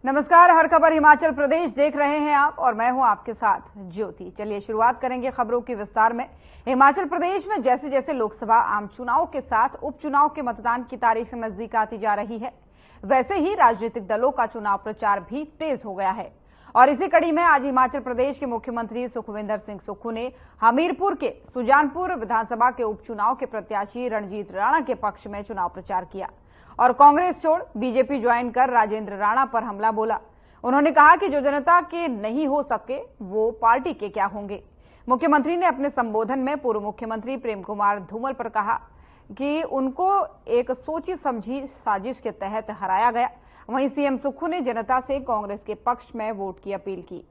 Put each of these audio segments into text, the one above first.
नमस्कार, हर खबर हिमाचल प्रदेश देख रहे हैं आप और मैं हूं आपके साथ ज्योति। चलिए शुरुआत करेंगे खबरों की विस्तार में। हिमाचल प्रदेश में जैसे जैसे लोकसभा आम चुनाव के साथ उपचुनाव के मतदान की तारीख नजदीक आती जा रही है, वैसे ही राजनीतिक दलों का चुनाव प्रचार भी तेज हो गया है। और इसी कड़ी में आज हिमाचल प्रदेश के मुख्यमंत्री सुखविंदर सिंह सुक्खू ने हमीरपुर के सुजानपुर विधानसभा के उपचुनाव के प्रत्याशी रणजीत राणा के पक्ष में चुनाव प्रचार किया और कांग्रेस छोड़ बीजेपी ज्वाइन कर राजेंद्र राणा पर हमला बोला। उन्होंने कहा कि जो जनता के नहीं हो सके वो पार्टी के क्या होंगे। मुख्यमंत्री ने अपने संबोधन में पूर्व मुख्यमंत्री प्रेम कुमार धूमल पर कहा कि उनको एक सोची समझी साजिश के तहत हराया गया। वहीं सीएम सुक्खू ने जनता से कांग्रेस के पक्ष में वोट की अपील की।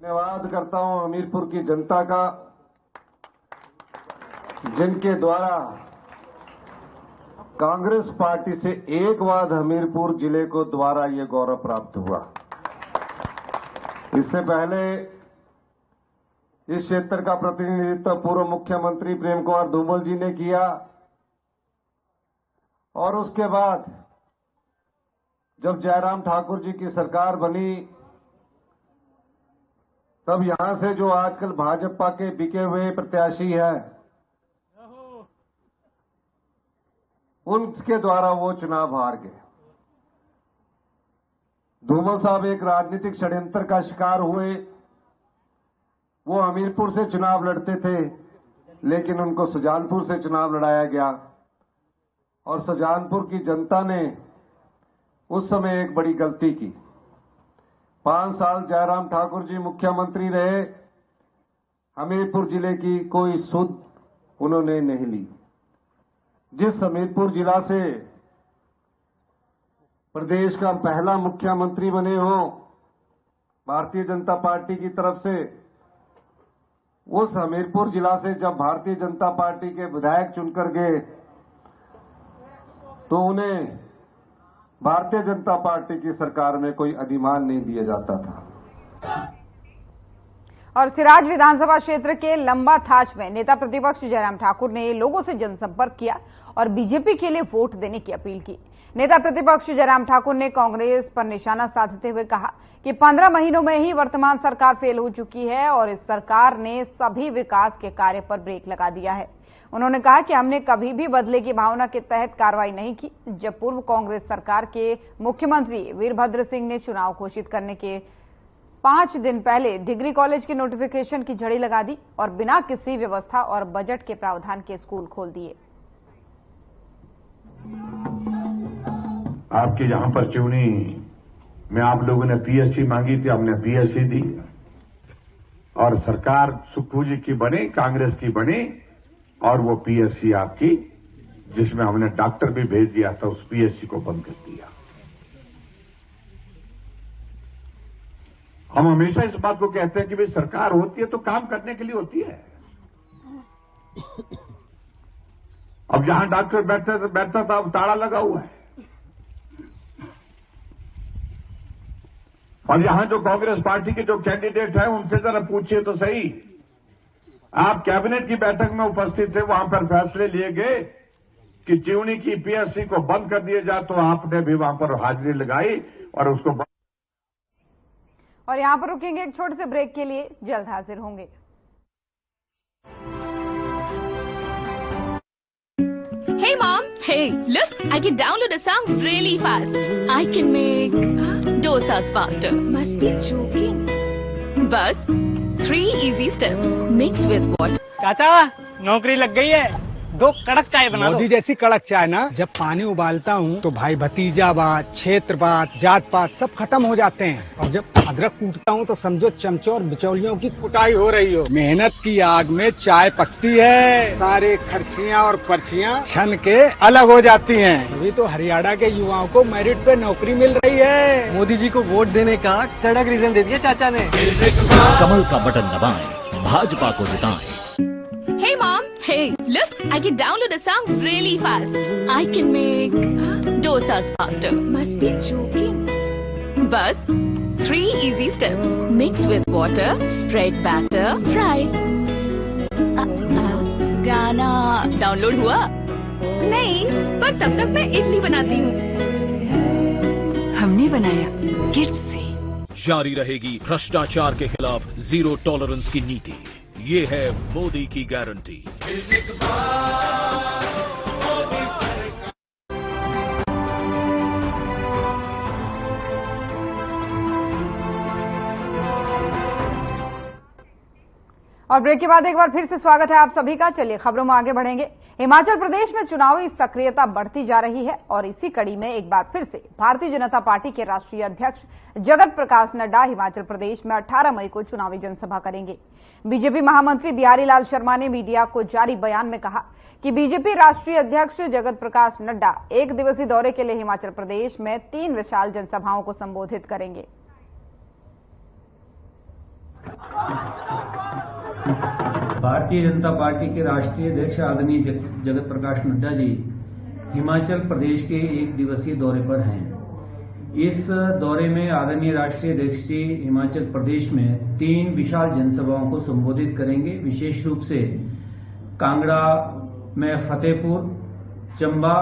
धन्यवाद करता हूं हमीरपुर की जनता का, जिनके द्वारा कांग्रेस पार्टी से एक बार हमीरपुर जिले को द्वारा ये गौरव प्राप्त हुआ। इससे पहले इस क्षेत्र का प्रतिनिधित्व पूर्व मुख्यमंत्री प्रेम कुमार धूमल जी ने किया और उसके बाद जब जयराम ठाकुर जी की सरकार बनी तब यहां से जो आजकल भाजपा के बिके हुए प्रत्याशी हैं उनके द्वारा वो चुनाव हार गए। धूमल साहब एक राजनीतिक षड्यंत्र का शिकार हुए। वो हमीरपुर से चुनाव लड़ते थे लेकिन उनको सुजानपुर से चुनाव लड़ाया गया और सुजानपुर की जनता ने उस समय एक बड़ी गलती की। 5 साल जयराम ठाकुर जी मुख्यमंत्री रहे, हमीरपुर जिले की कोई सुध उन्होंने नहीं ली। जिस हमीरपुर जिला से प्रदेश का पहला मुख्यमंत्री बने हो भारतीय जनता पार्टी की तरफ से, उस हमीरपुर जिला से जब भारतीय जनता पार्टी के विधायक चुनकर गए तो उन्हें भारतीय जनता पार्टी की सरकार में कोई अधिमान नहीं दिया जाता था। और सिराज विधानसभा क्षेत्र के लंबा थाच में नेता प्रतिपक्ष जयराम ठाकुर ने लोगों से जनसंपर्क किया और बीजेपी के लिए वोट देने की अपील की। नेता प्रतिपक्ष जयराम ठाकुर ने कांग्रेस पर निशाना साधते हुए कहा कि 15 महीनों में ही वर्तमान सरकार फेल हो चुकी है और इस सरकार ने सभी विकास के कार्य पर ब्रेक लगा दिया है। उन्होंने कहा कि हमने कभी भी बदले की भावना के तहत कार्रवाई नहीं की। जब पूर्व कांग्रेस सरकार के मुख्यमंत्री वीरभद्र सिंह ने चुनाव घोषित करने के 5 दिन पहले डिग्री कॉलेज के नोटिफिकेशन की झड़ी लगा दी और बिना किसी व्यवस्था और बजट के प्रावधान के स्कूल खोल दिए। आपके यहां पर चिवनी में आप लोगों ने पीएससी मांगी थी, हमने पीएससी दी और सरकार सुक्खू जी की बनी, कांग्रेस की बनी और वो पीएससी आपकी, जिसमें हमने डॉक्टर भी भेज दिया था, उस पीएससी को बंद कर दिया। हम हमेशा इस बात को कहते हैं कि भाई सरकार होती है तो काम करने के लिए होती है। अब जहां डॉक्टर बैठता था अब ताला लगा हुआ है। और यहां जो कांग्रेस पार्टी के जो कैंडिडेट हैं उनसे जरा पूछिए तो सही, आप कैबिनेट की बैठक में उपस्थित थे, वहां पर फैसले लिए गए कि चिवनी की पीएससी को बंद कर दिया जाए, तो आपने भी वहां पर हाजिरी लगाई और उसको बंद। और यहां पर रुकेंगे एक छोटे से ब्रेक के लिए, जल्द हाजिर होंगे। Hey mom, hey, look, I can download a song really fast. I can make dosas faster. Must be joking. Bus, 3 easy steps. Mix with water. चाचा, नौकरी लग गई है, 2 कड़क चाय बना दो। मोदी जैसी कड़क चाय ना, जब पानी उबालता हूँ तो भाई भतीजावाद, क्षेत्रवाद, जात पात सब खत्म हो जाते हैं और जब अदरक कूटता हूँ तो समझो चमचों और बिचौलियों की कुटाई हो रही हो। मेहनत की आग में चाय पकती है, सारे खर्चियाँ और पर्चियाँ छन के अलग हो जाती हैं। अभी तो हरियाणा के युवाओं को मेरिट पे नौकरी मिल रही है। मोदी जी को वोट देने का कड़क रीजन दे दिया चाचा ने। कमल का बटन दबाएं, भाजपा को जिताएं। Hey mom, hey, look, I can download a song really fast. I can make dosas faster. Must be joking. Bus, 3 easy steps. Mix with water, spread batter, fry. गाना डाउनलोड हुआ? नहीं, पर तब तक मैं इडली बनाती हूँ। हमने बनाया किट से। जारी रहेगी भ्रष्टाचार के खिलाफ जीरो टॉलरेंस की नीति। ये है मोदी की गारंटी। और ब्रेक के बाद एक बार फिर से स्वागत है आप सभी का। चलिए खबरों में आगे बढ़ेंगे। हिमाचल प्रदेश में चुनावी सक्रियता बढ़ती जा रही है और इसी कड़ी में एक बार फिर से भारतीय जनता पार्टी के राष्ट्रीय अध्यक्ष जगत प्रकाश नड्डा हिमाचल प्रदेश में 18 मई को चुनावी जनसभा करेंगे। बीजेपी महामंत्री बिहारी लाल शर्मा ने मीडिया को जारी बयान में कहा कि बीजेपी राष्ट्रीय अध्यक्ष जगत प्रकाश नड्डा एक दिवसीय दौरे के लिए हिमाचल प्रदेश में 3 विशाल जनसभाओं को संबोधित करेंगे। भारतीय जनता पार्टी के राष्ट्रीय अध्यक्ष आदरणीय जगत प्रकाश नड्डा जी हिमाचल प्रदेश के एक दिवसीय दौरे पर हैं। इस दौरे में आदरणीय राष्ट्रीय अध्यक्ष जी हिमाचल प्रदेश में 3 विशाल जनसभाओं को संबोधित करेंगे। विशेष रूप से कांगड़ा में फतेहपुर, चंबा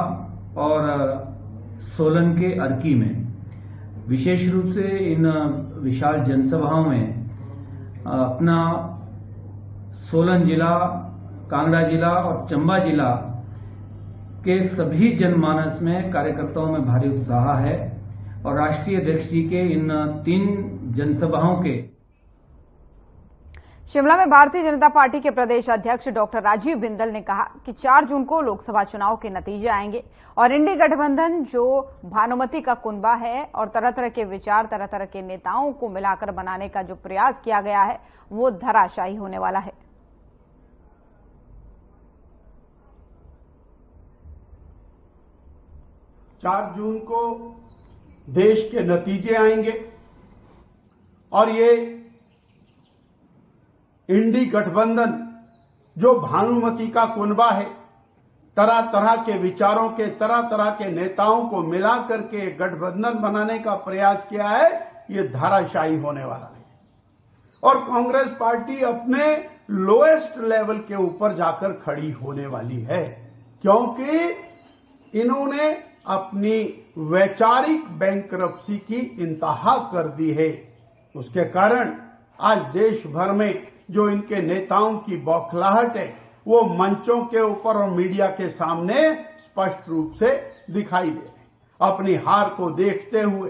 और सोलन के अर्की में। विशेष रूप से इन विशाल जनसभाओं में अपना सोलन जिला, कांगड़ा जिला और चंबा जिला के सभी जनमानस में कार्यकर्ताओं में भारी उत्साह है और राष्ट्रीय अध्यक्ष जी के इन 3 जनसभाओं के शिमला में भारतीय जनता पार्टी के प्रदेश अध्यक्ष डॉक्टर राजीव बिंदल ने कहा कि 4 जून को लोकसभा चुनाव के नतीजे आएंगे और इंडी गठबंधन जो भानुमति का कुनबा है और तरह तरह के विचार, तरह तरह के नेताओं को मिलाकर बनाने का जो प्रयास किया गया है वो धराशायी होने वाला है। चार जून को देश के नतीजे आएंगे और ये इंडी गठबंधन जो भानुमति का कुनबा है, तरह तरह के विचारों के, तरह तरह के नेताओं को मिला करके गठबंधन बनाने का प्रयास किया है, ये धराशायी होने वाला है। और कांग्रेस पार्टी अपने लोएस्ट लेवल के ऊपर जाकर खड़ी होने वाली है, क्योंकि इन्होंने अपनी वैचारिक बैंकरप्सी की इंतहा कर दी है। उसके कारण आज देश भर में जो इनके नेताओं की बौखलाहट है वो मंचों के ऊपर और मीडिया के सामने स्पष्ट रूप से दिखाई दे रहे। अपनी हार को देखते हुए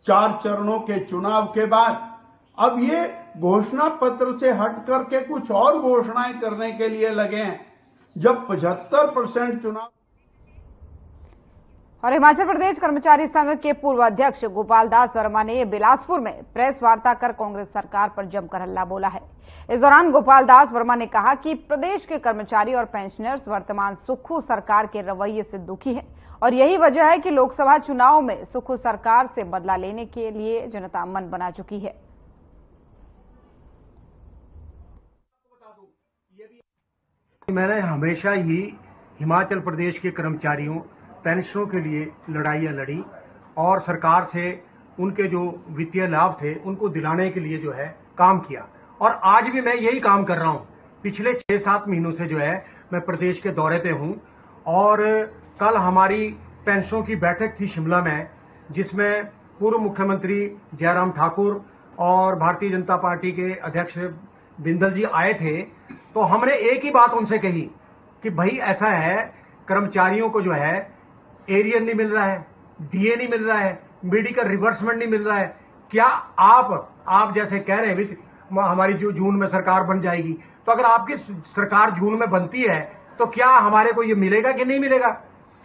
4 चरणों के चुनाव के बाद अब ये घोषणा पत्र से हट करके कुछ और घोषणाएं करने के लिए लगे हैं। जब 75% चुनाव। और हिमाचल प्रदेश कर्मचारी संघ के पूर्व अध्यक्ष गोपाल दास वर्मा ने बिलासपुर में प्रेस वार्ता कर कांग्रेस सरकार पर जमकर हल्ला बोला है। इस दौरान गोपाल दास वर्मा ने कहा कि प्रदेश के कर्मचारी और पेंशनर्स वर्तमान सुक्खू सरकार के रवैये से दुखी हैं और यही वजह है कि लोकसभा चुनाव में सुक्खू सरकार से बदला लेने के लिए जनता मन बना चुकी है। मैंने हमेशा ही हिमाचल प्रदेश के कर्मचारियों, पेंशनों के लिए लड़ाइयां लड़ी और सरकार से उनके जो वित्तीय लाभ थे उनको दिलाने के लिए जो है काम किया और आज भी मैं यही काम कर रहा हूं। पिछले 6-7 महीनों से जो है मैं प्रदेश के दौरे पे हूं और कल हमारी पेंशनों की बैठक थी शिमला में, जिसमें पूर्व मुख्यमंत्री जयराम ठाकुर और भारतीय जनता पार्टी के अध्यक्ष बिंदल जी आए थे। तो हमने एक ही बात उनसे कही कि भाई ऐसा है, कर्मचारियों को जो है एरियर नहीं मिल रहा है, डीए नहीं मिल रहा है, मेडिकल रिवर्समेंट नहीं मिल रहा है। क्या आप जैसे कह रहे हैं हमारी जो जून में सरकार बन जाएगी, तो अगर आपकी सरकार जून में बनती है तो क्या हमारे को ये मिलेगा कि नहीं मिलेगा?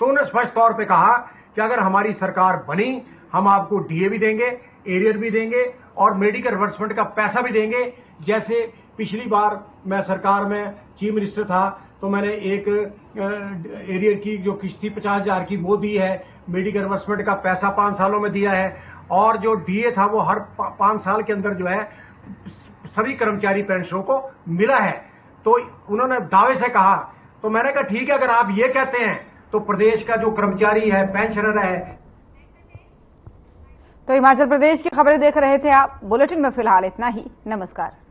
तो उन्होंने स्पष्ट तौर पे कहा कि अगर हमारी सरकार बनी हम आपको डीए भी देंगे, एरियर भी देंगे और मेडिकल रिवर्समेंट का पैसा भी देंगे। जैसे पिछली बार मैं सरकार में चीफ मिनिस्टर था तो मैंने एक एरियर की जो किश्त थी 50,000 की वो दी है, मेडिकल रिवर्समेंट का पैसा 5 सालों में दिया है और जो डीए था वो हर 5 साल के अंदर जो है सभी कर्मचारी पेंशनों को मिला है। तो उन्होंने दावे से कहा, तो मैंने कहा ठीक है, अगर आप ये कहते हैं तो प्रदेश का जो कर्मचारी है, पेंशनर है। तो हिमाचल प्रदेश की खबरें देख रहे थे आप। बुलेटिन में फिलहाल इतना ही। नमस्कार।